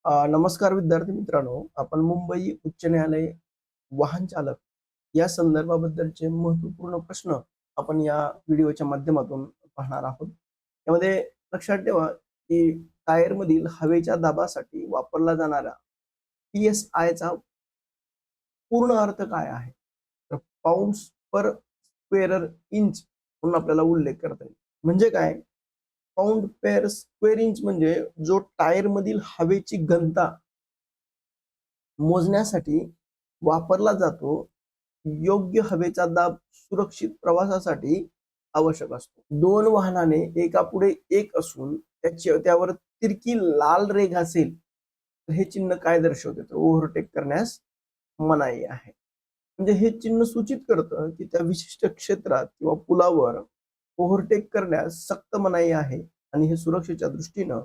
नमस्कार विद्यार्थी मित्रांनो, आपण मुंबई उच्च न्यायालय वाहन चालक या संदर्भाबद्दलचे महत्त्वपूर्ण प्रश्न आपण या व्हिडिओच्या माध्यमातून पाहणार आहोत. यामध्ये लक्षात ठेवा की टायरमधील हवेच्या दाबासाठी वापरला जाणारा PSI चा पूर्ण अर्थ काय आहे? तर पाउंड्स पर स्क्वेअर इंच म्हणून आपल्याला उल्लेख करता येईल. म्हणजे काय? पाऊंड पर स्क्वेअर इंच म्हणजे जो टायरमधील हवेची घनता मोजण्यासाठी वापरला जातो. योग्य हवेचा दाब सुरक्षित प्रवासासाठी आवश्यक असतो. दोन वाहनाने एकापुढे एक असून त्यावर तिरकी लाल रेघ असेल तर हे चिन्ह काय दर्शवते? तर ओव्हरटेक करण्यास मनाई आहे. म्हणजे हे चिन्ह सूचित करतं की त्या विशिष्ट क्षेत्रात किंवा पुलावर ओव्हरटेक करण्यास सक्त मनाई आहे आणि हे सुरक्षेच्या दृष्टीनं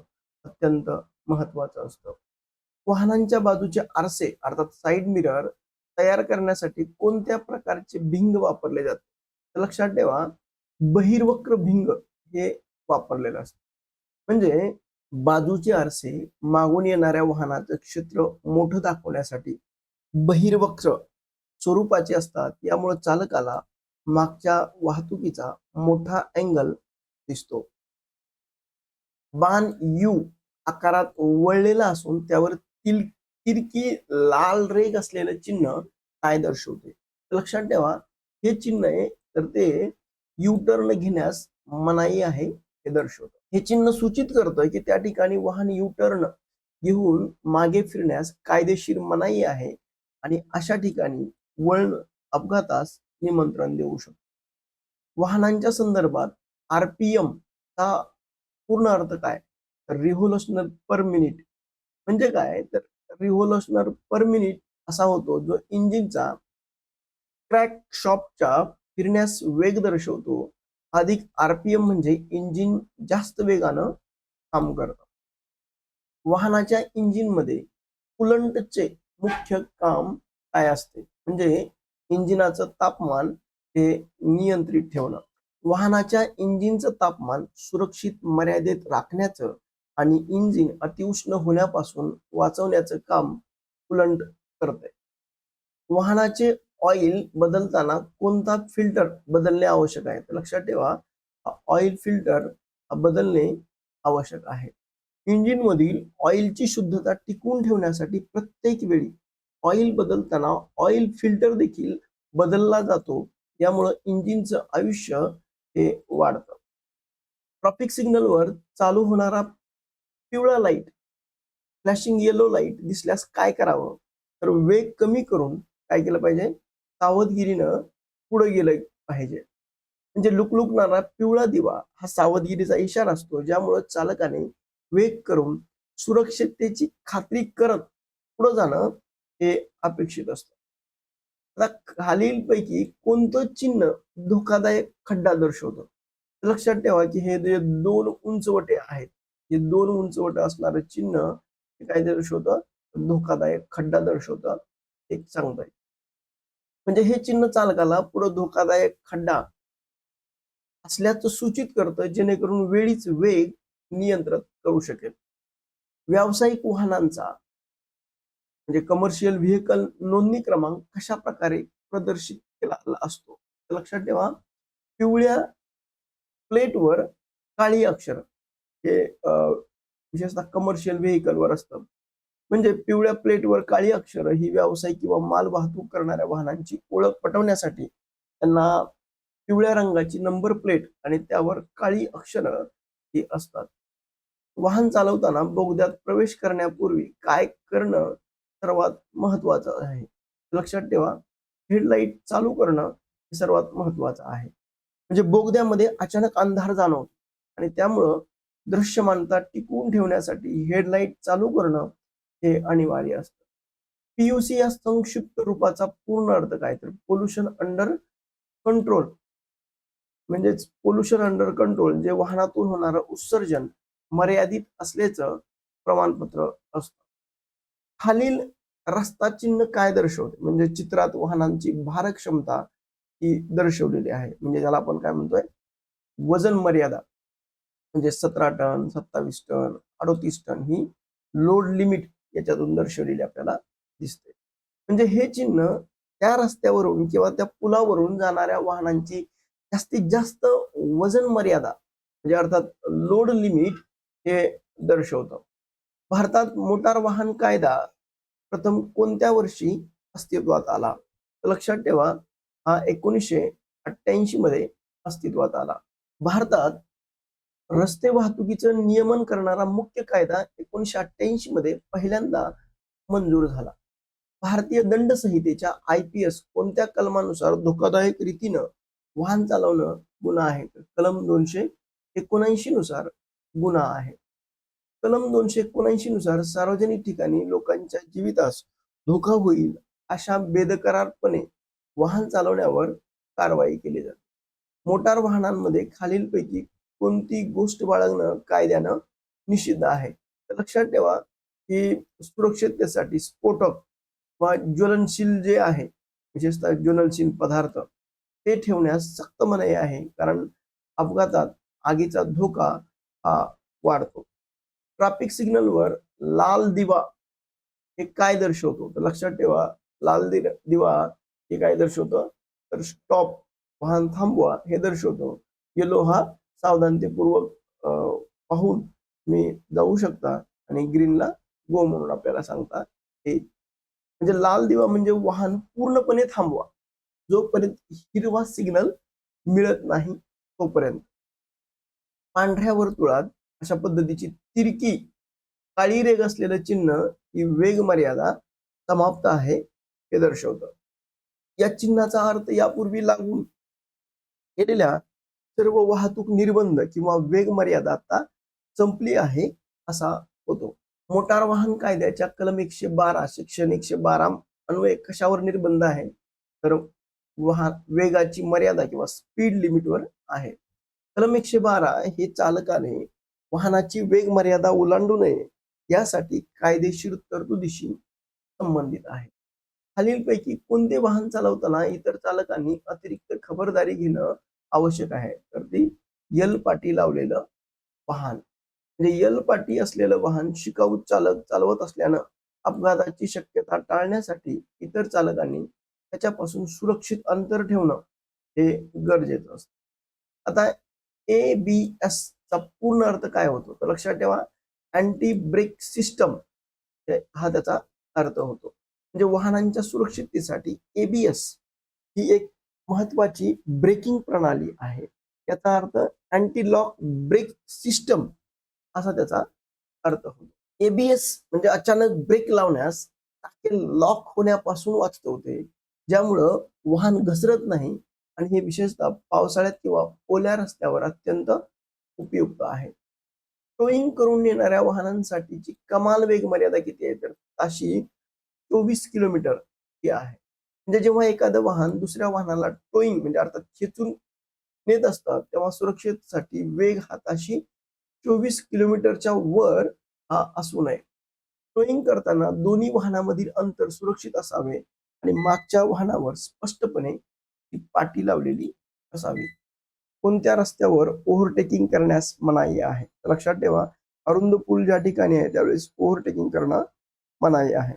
अत्यंत महत्वाचं असतं. वाहनांच्या बाजूचे आरसे अर्थात साइड मिरर तयार करण्यासाठी कोणत्या प्रकारचे भिंग वापरले जाते? तर लक्षात ठेवा, बहिर्वक्र भिंग हे वापरलेलं असतं. म्हणजे बाजूचे आरसे मागून येणाऱ्या वाहनाचं क्षेत्र मोठं दाखवण्यासाठी बहिर्वक्र स्वरूपाचे असतात. यामुळे चालकाला मागच्या वाहतुकीचा मोठा अँगल दिसतो. बाण यू आकारात वळलेला असून त्यावर तिरकी लाल रेघ असलेलं चिन्ह काय दर्शवते? लक्षात ठेवा, हे चिन्ह आहे तर ते यू टर्न घेण्यास मनाई आहे हे दर्शवतं. हे चिन्ह सूचित करतं की त्या ठिकाणी वाहन यू टर्न घेऊन मागे फिरण्यास कायदेशीर मनाई आहे आणि अशा ठिकाणी वळण अपघातास निमंत्रण देऊ शकतो. वाहनांच्या संदर्भात RPM चा पूर्ण अर्थ काय? तर रिव्होल्युशनर पर मिनिट. म्हणजे काय? तर रिव्होल्युशनर पर मिनिट असा होतो जो इंजिनचा क्रॅक शॉपच्या फिरण्यास वेग दर्शवतो. अधिक RPM म्हणजे इंजिन जास्त वेगानं काम करतं. वाहनाच्या इंजिनमध्ये कूलंटचे मुख्य काम काय असते? म्हणजे इंजिनाचं तापमान हे नियंत्रित ठेवणं. वाहनाच्या इंजिनचं तापमान सुरक्षित मर्यादेत राखण्याचं आणि इंजिन अतिउष्ण होण्यापासून वाचवण्याचं काम कूलंट करते. वाहनाचे ऑइल बदलताना कोणता फिल्टर बदलणे आवश्यक आहे? तर लक्षात ठेवा, ऑइल फिल्टर बदलणे आवश्यक आहे. इंजिन मधील ऑइलची शुद्धता टिकवून ठेवण्यासाठी प्रत्येक वेळी ऑइल बदलताना ऑइल फिल्टर देखील बदलला जातो. यामुळे इंजिनचं आयुष्य हे वाढतं. ट्रॅफिक सिग्नलवर चालू होणारा पिवळा लाईट, फ्लॅशिंग येलो लाईट दिसल्यास काय करावं? तर वेग कमी करून काय केलं पाहिजे? सावधगिरीनं पुढे गेलं पाहिजे. म्हणजे लुकलुकणारा पिवळा दिवा हा सावधगिरीचा इशारा असतो, ज्यामुळे चालकाने वेग करून सुरक्षिततेची खात्री करत पुढे जाणं हे अपेक्षित असतं. आता खालीलपैकी कोणतं चिन्ह धोकादायक खड्डा दर्शवतं? लक्षात ठेवा की हे जे दोन उंचवटे आहेत, हे दोन उंचवटे असणारं चिन्ह हे काय दर्शवतं? धोकादायक खड्डा दर्शवतं. एक सांगता येईल. म्हणजे हे चिन्ह चालकाला पुढे धोकादायक खड्डा असल्याचं सूचित करतं, जेणेकरून वेळीच वेग नियंत्रित करू शकेल. व्यावसायिक वाहनांचा म्हणजे कमर्शियल व्हेकल नोंदणी क्रमांक कशा प्रकारे प्रदर्शित केला असतो? लक्षात ठेवा, पिवळ्या प्लेटवर काळी अक्षर हे विशेषतः कमर्शियल व्हेकलवर असतं. म्हणजे पिवळ्या प्लेटवर काळी अक्षर ही व्यावसायिक किंवा माल वाहतूक करणाऱ्या वाहनांची ओळख पटवण्यासाठी त्यांना पिवळ्या रंगाची नंबर प्लेट आणि त्यावर काळी अक्षरं ही असतात. वाहन चालवताना बोगद्यात प्रवेश करण्यापूर्वी काय करणं सर्वात महत्वाचं आहे? लक्षात ठेवा, हेडलाईट चालू करणं हे सर्वात महत्वाचं आहे. म्हणजे बोगद्यामध्ये अचानक अंधार जाणवतो आणि त्यामुळं दृश्यमानता टिकवून ठेवण्यासाठी हेडलाईट चालू करणं हे अनिवार्य असतं. PUC या संक्षिप्त रूपाचा पूर्ण अर्थ काय? तर पोल्युशन अंडर कंट्रोल. म्हणजेच पोल्युशन अंडर कंट्रोल, जे वाहनातून होणारं उत्सर्जन मर्यादित असल्याचं प्रमाणपत्र असतं. खालील रस्ता चिन्ह काय दर्शवते? म्हणजे चित्रात वाहनांची भारक्षमता ही दर्शवलेली आहे. म्हणजे ज्याला आपण काय म्हणतोय, वजन मर्यादा. म्हणजे 17 टन, 27 टन, 38 टन ही लोड लिमिट याच्यातून दर्शवलेली आपल्याला दिसते. म्हणजे हे चिन्ह त्या रस्त्यावरून किंवा त्या पुलावरून जाणाऱ्या वाहनांची जास्तीत जास्त वजन मर्यादा म्हणजे अर्थात लोड लिमिट हे दर्शवतं. भारतात मोटार वाहन कायदा प्रथम कोणत्या वर्षी अस्तित्वात आला? तर लक्षात ठेवा, हा 1988 मध्ये अस्तित्वात आला. भारतात रस्ते वाहतुकीचं नियमन करणारा मुख्य कायदा 1988 मध्ये पहिल्यांदा मंजूर झाला. भारतीय दंड संहितेच्या IPS कोणत्या कलमानुसार धोकादायक रीतीनं वाहन चालवणं गुन्हा आहे? कलम 279 नुसार गुन्हा आहे. कलम 279 नुसार सार्वजनिक ठिकाणी लोकांच्या जीवितास धोका होईल अशा बेदरकारपणे वाहन चालवण्यावर कारवाई केली जाते. मोटार वाहनांमध्ये खालीलपैकी कोणती गोष्ट बाळगणं कायद्यानं निषिद्ध आहे? तर लक्षात ठेवा की सुरक्षिततेसाठी स्फोटक वा ज्वलनशील जे आहे, विशेषतः ज्वलनशील पदार्थ ते ठेवण्यास सक्त मनाई आहे, कारण अपघातात आगीचा धोका हा वाढतो. ट्रॅफिक सिग्नलवर लाल दिवा हे काय दर्शवतो? तर लक्षात ठेवा, लाल दिवा हे काय दर्शवतं? तर स्टॉप, वाहन थांबवा हे दर्शवतो. येलो हा सावधानतेपूर्वक पाहून मी जाऊ शकता आणि ग्रीनला गो म्हणून आपल्याला सांगता येईल. म्हणजे लाल दिवा म्हणजे वाहन पूर्णपणे थांबवा, जोपर्यंत हिरवा सिग्नल मिळत नाही तोपर्यंत. पांढऱ्या वर्तुळात अशा पद्धतीची तिरकी काळी रेघ असलेलं चिन्ह ही वेग मर्यादा समाप्त आहे हे दर्शवतं. या चिन्हाचा अर्थ यापूर्वी लागू केलेल्या सर्व वाहतूक निर्बंध किंवा वेग मर्यादा आता संपली आहे असा होतो. मोटार वाहन कायद्याच्या कलम 112 सेक्शन 112 अन्वये कशावर निर्बंध आहे? तर वाहन वेगाची मर्यादा किंवा स्पीड लिमिटवर आहे. कलम 112 हे चालकाने वाहनाची वेग मर्यादा ओलांडू नये यासाठी कायदेशीर तरतुदीशी संबंधित आहे. खालीलपैकी कोणते वाहन चालवताना इतर चालकांनी अतिरिक्त खबरदारी घेणं आवश्यक आहे? तर ती यल पाटी लावलेलं वाहन. म्हणजे यल पाटी असलेलं वाहन शिकाऊ चालक चालवत असल्यानं अपघाताची शक्यता टाळण्यासाठी इतर चालकांनी त्याच्यापासून सुरक्षित अंतर ठेवणं हे गरजेचं असतं. आता ABS चा पूर्ण अर्थ काय होतो? तर लक्षात ठेवा, अँटी ब्रेक सिस्टम हा त्याचा अर्थ होतो. म्हणजे वाहनांच्या सुरक्षिततेसाठी ABS ही एक महत्वाची ब्रेकिंग प्रणाली आहे. याचा अर्थ अँटी लॉक ब्रेक सिस्टम असा त्याचा अर्थ होतो. ABS म्हणजे अचानक ब्रेक लावण्यास टाके लॉक होण्यापासून वाचवते, ज्यामुळं वाहन घसरत नाही आणि हे विशेषतः पावसाळ्यात किंवा ओल्या रस्त्यावर अत्यंत उपयुक्त आहे. टोईंग करून नेणाऱ्या वाहनांसाठीची कमाल वेग मर्यादा किती आहे? तर ताशी 24 किलोमीटर ही आहे. म्हणजे जेव्हा एखादं वाहन दुसऱ्या वाहनाला टोईंग म्हणजे अर्थात खेचून नेत असतात, तेव्हा सुरक्षेसाठी वेग हा ताशी 24 किलोमीटरच्या वर हा असू नये. टोईंग करताना दोन्ही वाहनामधील अंतर सुरक्षित असावे आणि मागच्या वाहनावर स्पष्टपणे ती पाटी लावलेली असावी. कोणत्या रस्त्यावर ओव्हरटेकिंग करण्यास मनाई आहे? लक्षात ठेवा, अरुंद पूल ज्या ठिकाणी आहे त्यावेळेस ओव्हरटेकिंग करणं मनाई आहे.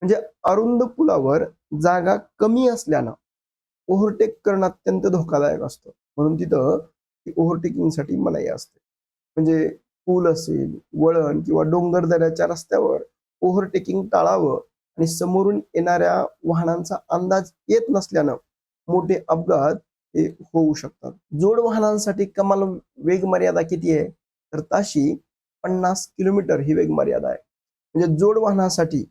म्हणजे अरुंद पुलावर जागा कमी असल्यानं ओव्हरटेक करणं अत्यंत धोकादायक असतं, म्हणून तिथं ओव्हरटेकिंगसाठी मनाई असते. म्हणजे पूल असेल, वळण किंवा डोंगर दऱ्याच्या रस्त्यावर ओव्हरटेकिंग टाळावं आणि समोरून येणाऱ्या वाहनांचा अंदाज येत नसल्यानं मोठे अपघात हे होऊ शकतात. जोड वाहनांसाठी कमाल वेग मर्यादा किती आहे? तर ताशी 50 किलोमीटर ही वेग मर्यादा आहे. म्हणजे जोड वाहनासाठी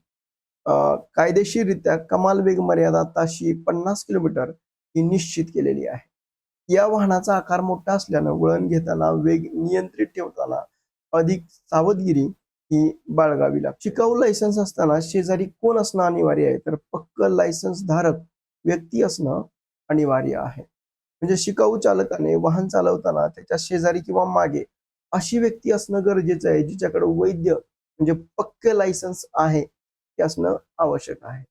कायदेशीररित्या कमाल वेग मर्यादा ताशी 50 किलोमीटर ही निश्चित केलेली आहे. या वाहनाचा आकार मोठा असल्यानं वळण घेताना वेग नियंत्रित ठेवताना अधिक सावधगिरी ही बाळगावी लागते. शिकाऊ लायसन्स असताना शेजारी कोण असणं अनिवार्य आहे? तर पक्क लायसन्स धारक व्यक्ती असणं अनिवार्य आहे. म्हणजे शिकाऊ चालकाने वाहन चालवताना त्याच्या शेजारी किंवा मागे अशी व्यक्ती असणं गरजेचं आहे, जिच्याकडे वैध म्हणजे पक्के लायसन्स आहे ते असणं आवश्यक आहे.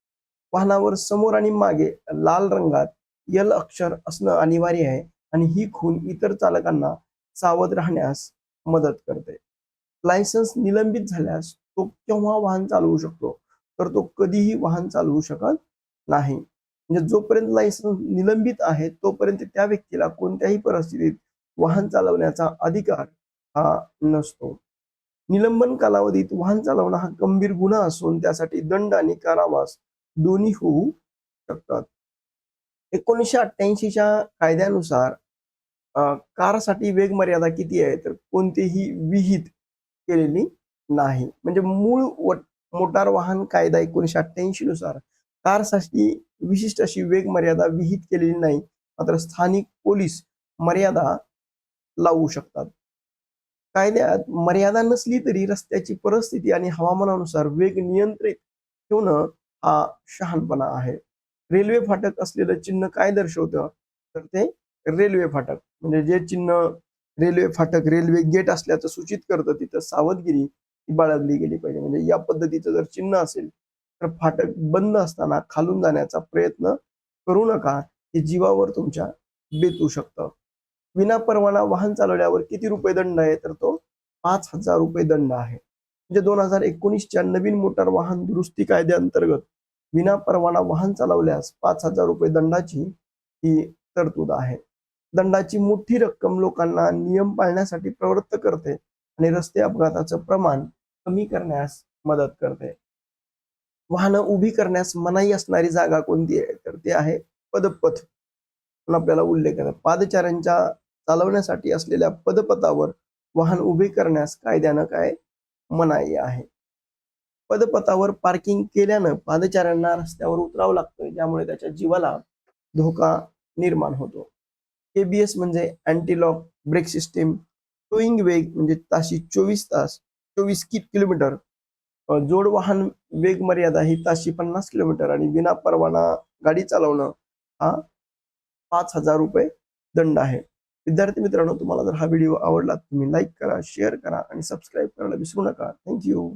वाहनावर समोर आणि मागे लाल रंगात यल अक्षर असणं अनिवार्य आहे आणि ही खूण इतर चालकांना सावध राहण्यास मदत करते. लायसन्स निलंबित झाल्यास तो केव्हा वाहन चालवू शकतो, तर तो कधीही वाहन चालवू शकत नाही. म्हणजे जोपर्यंत लायसन्स निलंबित आहे तोपर्यंत त्या व्यक्तीला कोणत्याही परिस्थितीत वाहन चालवण्याचा अधिकार हा नसतो. निलंबन कालावधीत वाहन चालवणं हा गंभीर गुन्हा असून त्यासाठी दंड आणि कारावास दोन्ही होऊ शकतात. 1988च्या कायद्यानुसार कारसाठी वेग मर्यादा किती आहे, तर कोणतीही विहित केलेली नाही. म्हणजे मूळ मोटार वाहन कायदा 1988 नुसार कारसाठी विशिष्ट अशी वेग मर्यादा विहित केलेली नाही. मात्र स्थानिक पोलीस मर्यादा लावू शकतात. कायद्यात मर्यादा नसली तरी रस्त्याची परिस्थिती आणि हवामानानुसार वेग नियंत्रित ठेवणं हा शहाणपणा आहे. रेल्वे फाटक असलेलं चिन्ह काय दर्शवतं, तर ते रेल्वे फाटक म्हणजे जे चिन्ह रेल्वे फाटक रेल्वे गेट असल्याचं सूचित करतं तिथं सावधगिरी बाळगली गेली पाहिजे. म्हणजे या पद्धतीचं जर चिन्ह असेल तर फाटक बंद असताना खालून जाण्याचा प्रयत्न करू नका, हे जीवावर तुमच्या बेतू शकतं. विनापरवाना वाहन चालवल्यावर किती रुपये दंड आहे, तर तो 5,000 रुपये दंड आहे. म्हणजे 2019च्या नवीन मोटार वाहन दुरुस्ती कायद्याअंतर्गत विनापरवाना वाहन चालवल्यास 5,000 रुपये दंडाची ही तरतूद आहे. दंडाची मोठी रक्कम लोकांना नियम पाळण्यासाठी प्रवृत्त करते आणि रस्ते अपघाताचं प्रमाण कमी करण्यास मदत करते. वाहनं उभी करण्यास मनाई असणारी जागा कोणती आहे, तर ते आहे पदपथ. पण आपल्याला उल्लेख आहे पादचाऱ्यांच्या चालवण्यासाठी असलेल्या पदपथावर वाहन उभे करण्यास कायद्यानं काय मनाई आहे. पदपथावर पार्किंग केल्यानं पादचाऱ्यांना रस्त्यावर उतरावं लागतं, ज्यामुळे त्याच्या जीवाला धोका निर्माण होतो. ABS म्हणजे anti lock brake system, towing वेग म्हणजे ताशी 24 किलोमीटर, जोड वाहन वेग मर्यादा ही ताशी 50 किलोमीटर आणि विनापरवाना गाडी चालवणं हा 5,000 रुपये दंड आहे. विद्यार्थी मित्रांनो, तुम्हाला जर हा व्हिडिओ आवडला तुम्ही लाईक करा, शेअर करा आणि सबस्क्राईब करायला विसरू नका. Thank you.